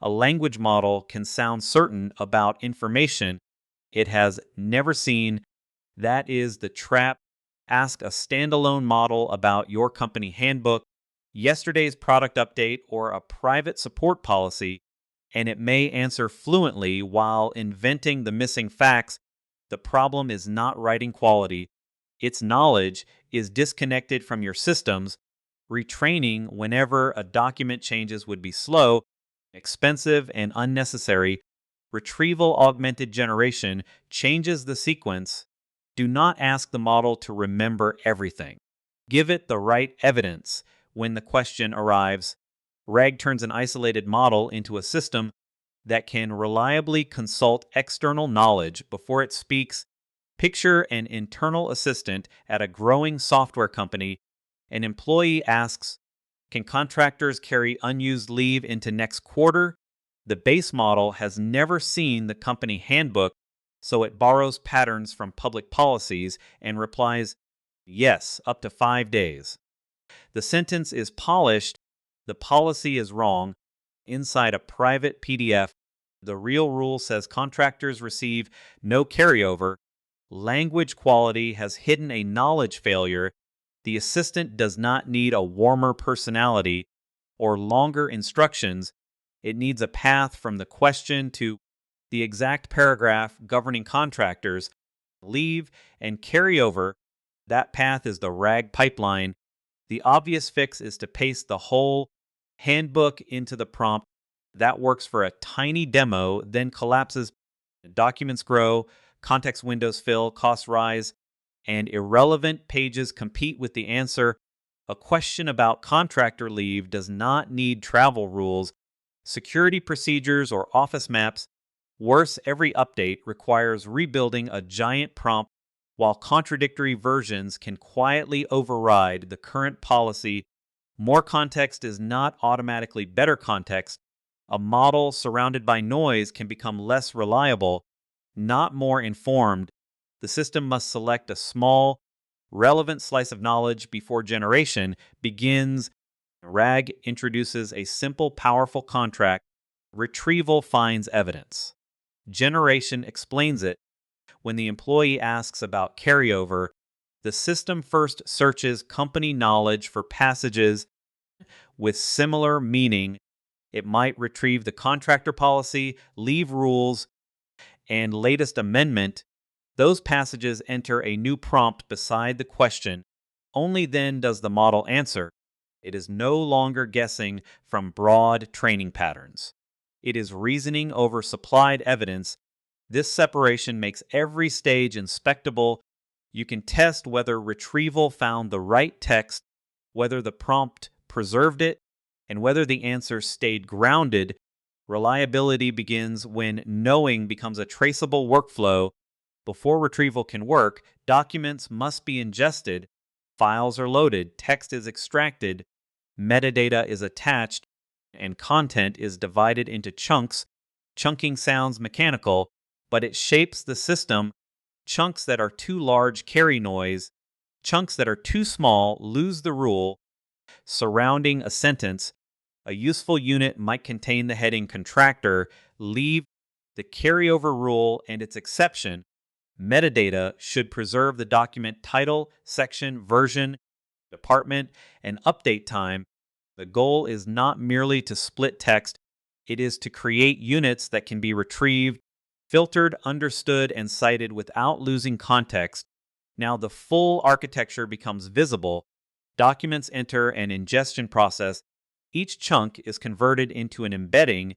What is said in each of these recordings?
A language model can sound certain about information it has never seen. That is the trap. Ask a standalone model about your company handbook, yesterday's product update, or a private support policy, and it may answer fluently while inventing the missing facts. The problem is not writing quality. Its knowledge is disconnected from your systems. Retraining whenever a document changes would be slow, expensive, and unnecessary. Retrieval augmented generation changes the sequence. Do not ask the model to remember everything. Give it the right evidence when the question arrives. RAG turns an isolated model into a system that can reliably consult external knowledge before it speaks. Picture an internal assistant at a growing software company. An employee asks, "Can contractors carry unused leave into next quarter?" The base model has never seen the company handbook, so it borrows patterns from public policies and replies, "Yes, up to 5 days." The sentence is polished, the policy is wrong. Inside a private PDF, the real rule says contractors receive no carryover. Language quality has hidden a knowledge failure. The assistant does not need a warmer personality or longer instructions. It needs a path from the question to the exact paragraph governing contractors, leave, and carryover. That path is the RAG pipeline. The obvious fix is to paste the whole handbook into the prompt. That works for a tiny demo, then collapses. Documents grow, context windows fill, costs rise, and irrelevant pages compete with the answer. A question about contractor leave does not need travel rules, security procedures, or office maps. Worse, every update requires rebuilding a giant prompt, while contradictory versions can quietly override the current policy. More context is not automatically better context. A model surrounded by noise can become less reliable, not more informed. The system must select a small, relevant slice of knowledge before generation begins. RAG introduces a simple, powerful contract. Retrieval finds evidence. Generation explains it. When the employee asks about carryover, the system first searches company knowledge for passages with similar meaning. It might retrieve the contractor policy, leave rules, and latest amendment. Those passages enter a new prompt beside the question. Only then does the model answer. It is no longer guessing from broad training patterns. It is reasoning over supplied evidence. This separation makes every stage inspectable. You can test whether retrieval found the right text, whether the prompt preserved it, and whether the answer stayed grounded. Reliability begins when knowing becomes a traceable workflow. Before retrieval can work, documents must be ingested, files are loaded, text is extracted, metadata is attached, and content is divided into chunks. Chunking sounds mechanical, but it shapes the system. Chunks that are too large carry noise. Chunks that are too small lose the rule. Surrounding a sentence, a useful unit might contain the heading contractor, leave, the carryover rule, and its exception. Metadata should preserve the document title, section, version, department, and update time. The goal is not merely to split text, it is to create units that can be retrieved, filtered, understood, and cited without losing context. Now the full architecture becomes visible. Documents enter an ingestion process. Each chunk is converted into an embedding,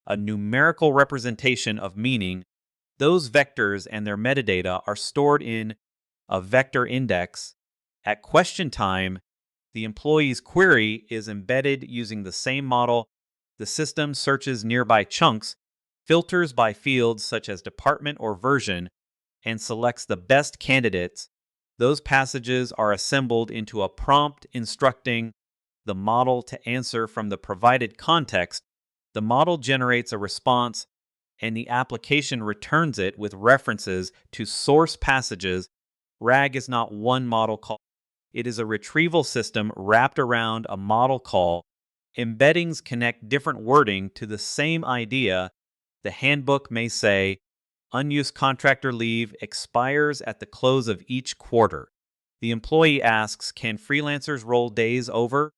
a numerical representation of meaning. Those vectors and their metadata are stored in a vector index. At question time, the employee's query is embedded using the same model. The system searches nearby chunks, filters by fields such as department or version, and selects the best candidates. Those passages are assembled into a prompt instructing the model to answer from the provided context. The model generates a response, and the application returns it with references to source passages. RAG is not one model call. It is a retrieval system wrapped around a model call. Embeddings connect different wording to the same idea. The handbook may say, unused contractor leave expires at the close of each quarter. The employee asks, can freelancers roll days over?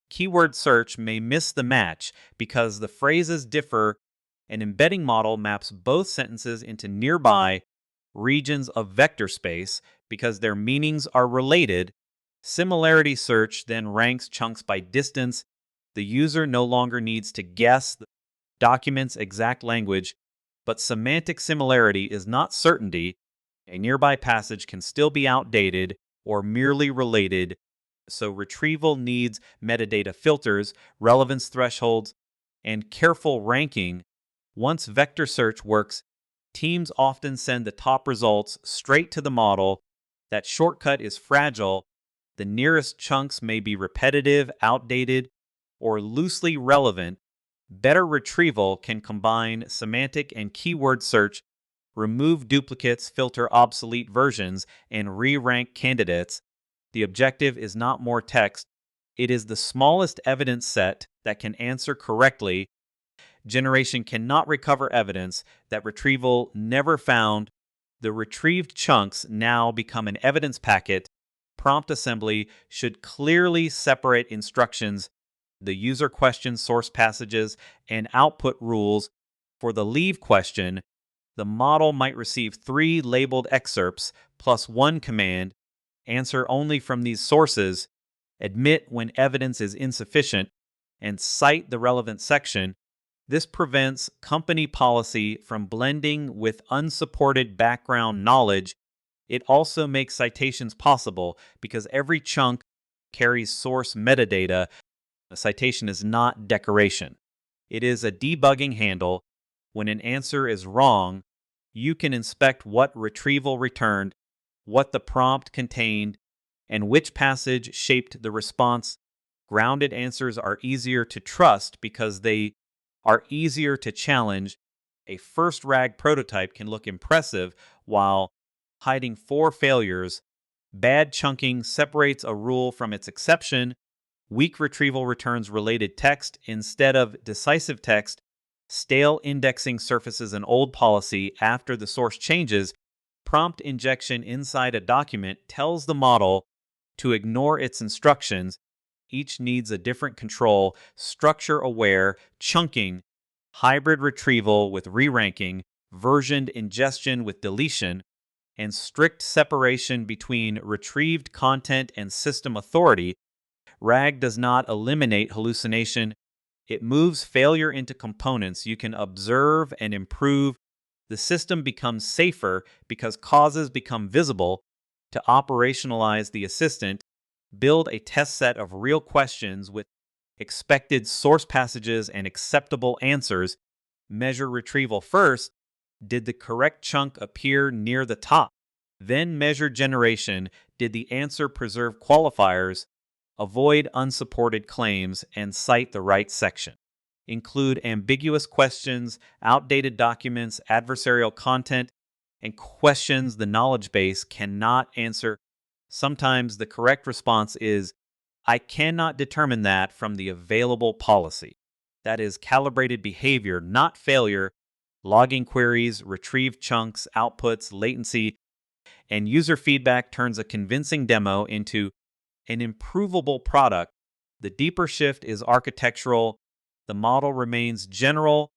Keyword search may miss the match because the phrases differ. An embedding model maps both sentences into nearby regions of vector space because their meanings are related. Similarity search then ranks chunks by distance. The user no longer needs to guess the document's exact language, but semantic similarity is not certainty. A nearby passage can still be outdated or merely related, so retrieval needs metadata filters, relevance thresholds, and careful ranking. Once vector search works, teams often send the top results straight to the model. That shortcut is fragile. The nearest chunks may be repetitive, outdated, or loosely relevant. Better retrieval can combine semantic and keyword search, remove duplicates, filter obsolete versions, and re-rank candidates. The objective is not more text. It is the smallest evidence set that can answer correctly. Generation cannot recover evidence that retrieval never found. The retrieved chunks now become an evidence packet. Prompt assembly should clearly separate instructions, the user question source passages, and output rules. For the leave question, the model might receive 3 labeled excerpts plus 1 command. Answer only from these sources. Admit when evidence is insufficient, and cite the relevant section. This prevents company policy from blending with unsupported background knowledge. It also makes citations possible because every chunk carries source metadata. A citation is not decoration. It is a debugging handle. When an answer is wrong, you can inspect what retrieval returned, what the prompt contained, and which passage shaped the response. Grounded answers are easier to trust because they are easier to challenge. A first RAG prototype can look impressive while hiding 4 failures. Bad chunking separates a rule from its exception. Weak retrieval returns related text instead of decisive text. Stale indexing surfaces an old policy after the source changes. Prompt injection inside a document tells the model to ignore its instructions. Each needs a different control, structure-aware, chunking, hybrid retrieval with re-ranking, versioned ingestion with deletion, and strict separation between retrieved content and system authority. RAG does not eliminate hallucination. It moves failure into components you can observe and improve. The system becomes safer because causes become visible. To operationalize the assistant, build a test set of real questions with expected source passages and acceptable answers. Measure retrieval first. Did the correct chunk appear near the top? Then measure generation. Did the answer preserve qualifiers? Avoid unsupported claims and cite the right section. Include ambiguous questions, outdated documents, adversarial content, and questions the knowledge base cannot answer. Sometimes the correct response is, I cannot determine that from the available policy. That is calibrated behavior, not failure. Logging queries, retrieve chunks, outputs, latency, and user feedback turns a convincing demo into an improvable product. The deeper shift is architectural. The model remains general,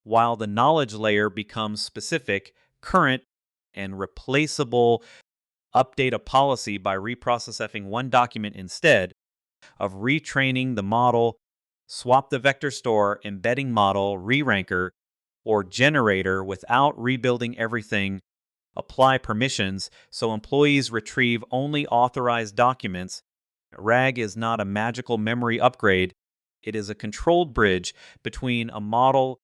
while the knowledge layer becomes specific, current, and replaceable. Update a policy by reprocessing one document instead of retraining the model. Swap the vector store, embedding model, re-ranker, or generator without rebuilding everything. Apply permissions so employees retrieve only authorized documents. RAG is not a magical memory upgrade. It is a controlled bridge between a model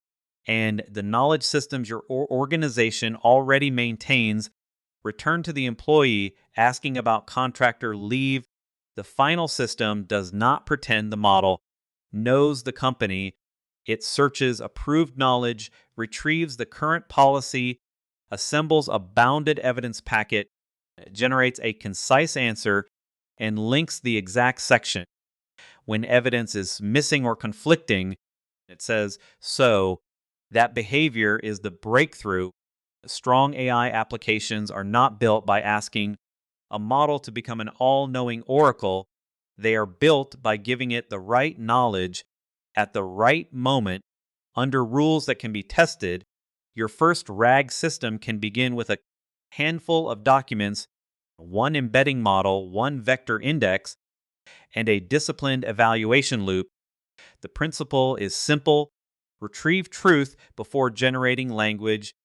and the knowledge systems your organization already maintains. Return to the employee asking about contractor leave. The final system does not pretend the model knows the company. It searches approved knowledge, retrieves the current policy, assembles a bounded evidence packet, generates a concise answer, and links the exact section. when evidence is missing or conflicting, it says, so that behavior is the breakthrough. Strong AI applications are not built by asking a model to become an all-knowing oracle. They are built by giving it the right knowledge at the right moment under rules that can be tested. Your first RAG system can begin with a handful of documents, one embedding model, one vector index, and a disciplined evaluation loop. The principle is simple: retrieve truth before generating language,